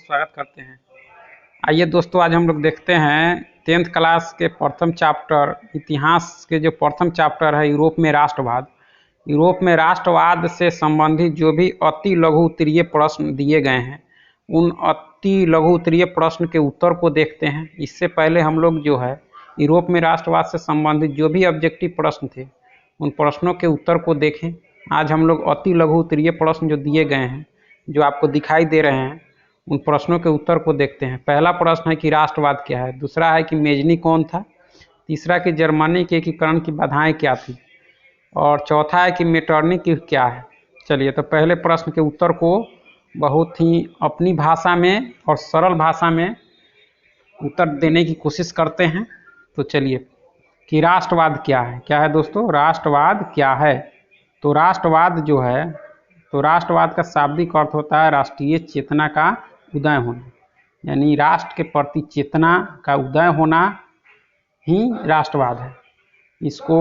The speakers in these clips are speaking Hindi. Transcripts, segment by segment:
स्वागत करते हैं। आइए दोस्तों, आज हम लोग देखते हैं 10th क्लास के प्रथम चैप्टर इतिहास के जो प्रथम चैप्टर है यूरोप में राष्ट्रवाद। यूरोप में राष्ट्रवाद से संबंधित जो भी अति लघु उत्तरीय प्रश्न दिए गए हैं, उन अति लघु उत्तरीय प्रश्न के उत्तर को देखते हैं। इससे पहले हम लोग जो है यूरोप में राष्ट्रवाद से संबंधित जो भी ऑब्जेक्टिव प्रश्न थे, उन प्रश्नों के उत्तर को देखें। आज हम लोग अति लघु उत्तरीय प्रश्न जो दिए गए हैं, जो आपको दिखाई दे रहे हैं, उन प्रश्नों के उत्तर को देखते हैं। पहला प्रश्न है कि राष्ट्रवाद क्या है, दूसरा है कि मेजनी कौन था, तीसरा कि जर्मनी के एकीकरण की बाधाएं क्या थी, और चौथा है कि मेटरनिख क्या है। चलिए, तो पहले प्रश्न के उत्तर को बहुत ही अपनी भाषा में और सरल भाषा में उत्तर देने की कोशिश करते हैं। तो चलिए, कि राष्ट्रवाद क्या है। क्या है दोस्तों, राष्ट्रवाद क्या है? तो राष्ट्रवाद जो है, तो राष्ट्रवाद का शाब्दिक अर्थ होता है राष्ट्रीय चेतना का उदय होना, यानी राष्ट्र के प्रति चेतना का उदय होना ही राष्ट्रवाद है। इसको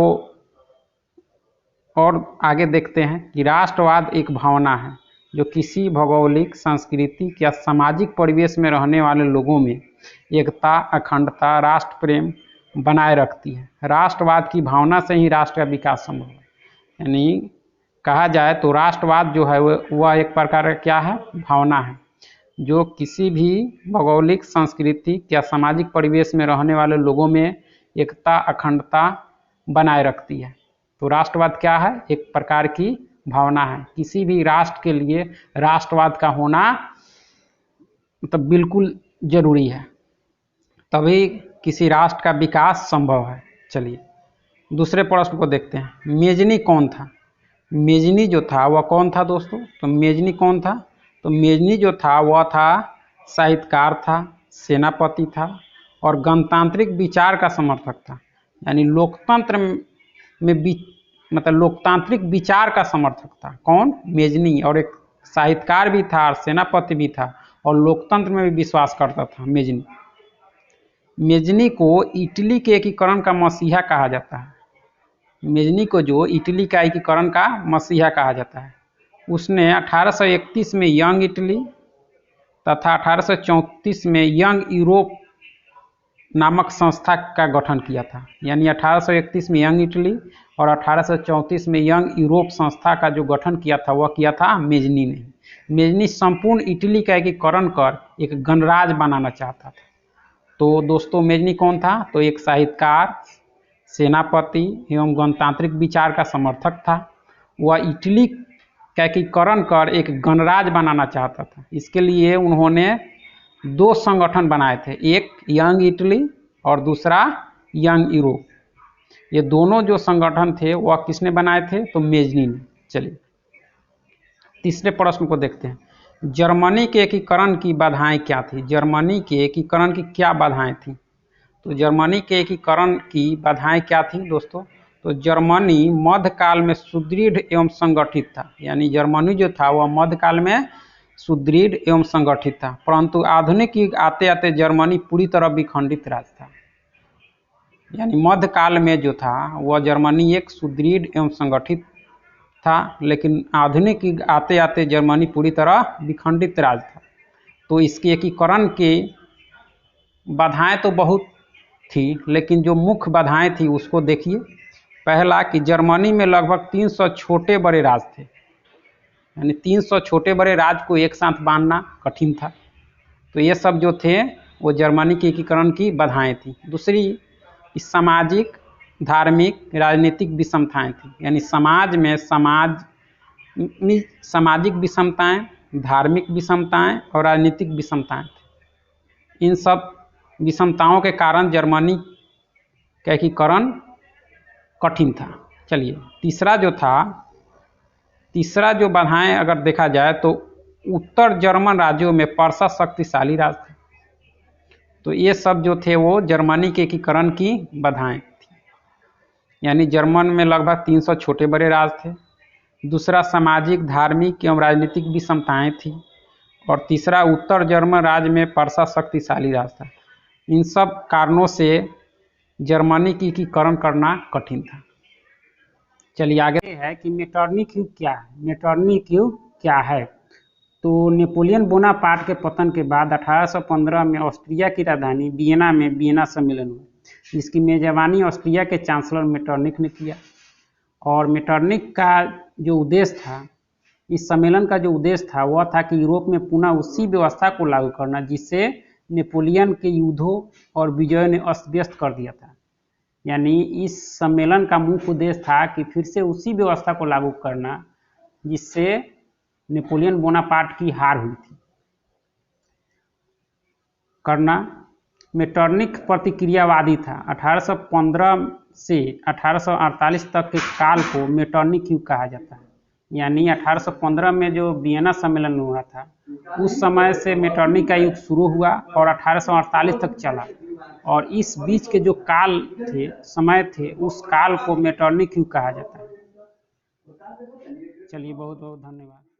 और आगे देखते हैं कि राष्ट्रवाद एक भावना है जो किसी भौगोलिक, सांस्कृतिक या सामाजिक परिवेश में रहने वाले लोगों में एकता, अखंडता, राष्ट्र प्रेम बनाए रखती है। राष्ट्रवाद की भावना से ही राष्ट्र का विकास संभव है। यानी कहा जाए तो राष्ट्रवाद जो है वह एक प्रकार का क्या है, भावना है जो किसी भी भौगोलिक, सांस्कृतिक या सामाजिक परिवेश में रहने वाले लोगों में एकता, अखंडता बनाए रखती है। तो राष्ट्रवाद क्या है, एक प्रकार की भावना है। किसी भी राष्ट्र के लिए राष्ट्रवाद का होना मतलब बिल्कुल जरूरी है, तभी किसी राष्ट्र का विकास संभव है। चलिए, दूसरे प्रश्न को देखते हैं। मेजनी कौन था? मेजनी जो था वह कौन था दोस्तों? तो मेजनी कौन था? तो मेजनी जो था वह था साहित्यकार था, सेनापति था और गणतांत्रिक विचार का समर्थक था। यानी लोकतंत्र में मतलब लोकतांत्रिक विचार का समर्थक था। कौन? मेजनी। और एक साहित्यकार भी था और सेनापति भी था और लोकतंत्र में भी विश्वास करता था मेजनी। मेजनी को इटली के एकीकरण का मसीहा कहा जाता है। मेजनी को जो इटली का एकीकरण का मसीहा कहा जाता है, उसने 1831 में यंग इटली तथा 1834 में यंग यूरोप नामक संस्था का गठन किया था। यानी 1831 में यंग इटली और 1834 में यंग यूरोप संस्था का जो गठन किया था वह किया था मेजनी ने। मेजनी संपूर्ण इटली का एकीकरण कर एक गणराज्य बनाना चाहता था। तो दोस्तों, मेजनी कौन था? तो एक साहित्यकार, सेनापति एवं गणतांत्रिक विचार का समर्थक था। वह इटली का एकीकरण कर एक गणराज्य बनाना चाहता था। इसके लिए उन्होंने दो संगठन बनाए थे, एक यंग इटली और दूसरा यंग यूरोप। ये दोनों जो संगठन थे वह किसने बनाए थे? तो मेजनी ने। चलिए, तीसरे प्रश्न को देखते हैं। जर्मनी के एकीकरण की बाधाएं क्या थी? जर्मनी के एकीकरण की क्या बाधाएं थी? तो जर्मनी के एकीकरण की बाधाएं क्या थी दोस्तों? तो जर्मनी मध्यकाल में सुदृढ़ एवं संगठित था। यानी जर्मनी जो था वह मध्यकाल में सुदृढ़ एवं संगठित था, परंतु आधुनिक युग आते आते जर्मनी पूरी तरह विखंडित राज्य था। यानी मध्यकाल में जो था वह जर्मनी एक सुदृढ़ एवं संगठित था, लेकिन आधुनिक युग आते आते जर्मनी पूरी तरह विखंडित राज्य था। तो इसके एकीकरण के बाधाएं तो बहुत थी, लेकिन जो मुख्य बाधाएं थी उसको देखिए। पहला कि जर्मनी में लगभग 300 छोटे बड़े राज्य थे। यानी 300 छोटे बड़े राज्य को एक साथ बांधना कठिन था। तो ये सब जो थे वो जर्मनी के एकीकरण की बाधाएं थी। दूसरी, सामाजिक, धार्मिक, राजनीतिक विषमताएं थी। यानी समाज में सामाजिक विषमताएं, धार्मिक विषमताएं और राजनीतिक विषमताएं थी। इन सब विषमताओं के कारण जर्मनी का एकीकरण कठिन था। चलिए, तीसरा जो बाधाएं अगर देखा जाए तो उत्तर जर्मन राज्यों में पर्सा शक्तिशाली राज्य थे। तो ये सब जो थे वो जर्मनी के एकीकरण की बाधाएं थी। यानी जर्मन में लगभग 300 छोटे बड़े राज्य थे। दूसरा, सामाजिक, धार्मिक एवं राजनीतिक विषमताएं थी। और तीसरा, उत्तर जर्मन राज्य में पर्सा शक्तिशाली राज्य था। इन सब कारणों से जर्मनी की एकीकरण करना कठिन था। चलिए, आगे है कि मेटरनिख क्या है। मेटरनिख क्या है? तो नेपोलियन बोनापार्ट के पतन के बाद 1815 में ऑस्ट्रिया की राजधानी वियना में वियना सम्मेलन हुआ, जिसकी मेजबानी ऑस्ट्रिया के चांसलर मेटरनिक ने किया। और मेटरनिक का जो उद्देश्य था, इस सम्मेलन का जो उद्देश्य था वह था कि यूरोप में पुनः उसी व्यवस्था को लागू करना जिससे नेपोलियन के युद्धों और विजयों ने अस्त व्यस्त कर दिया था। यानी इस सम्मेलन का मुख्य उद्देश्य था कि फिर से उसी व्यवस्था को लागू करना जिससे नेपोलियन बोनापार्ट की हार हुई थी करना। मेटरनिक प्रतिक्रियावादी था। 1815 से 1848 तक के काल को मेटरनिक युग कहा जाता है। यानी 1815 में जो वियना सम्मेलन हुआ था उस समय से मेटरनिक का युग शुरू हुआ और 1848 तक चला, और इस बीच के जो काल थे, समय थे, उस काल को मेटरनिक युग कहा जाता है। चलिए, बहुत बहुत धन्यवाद।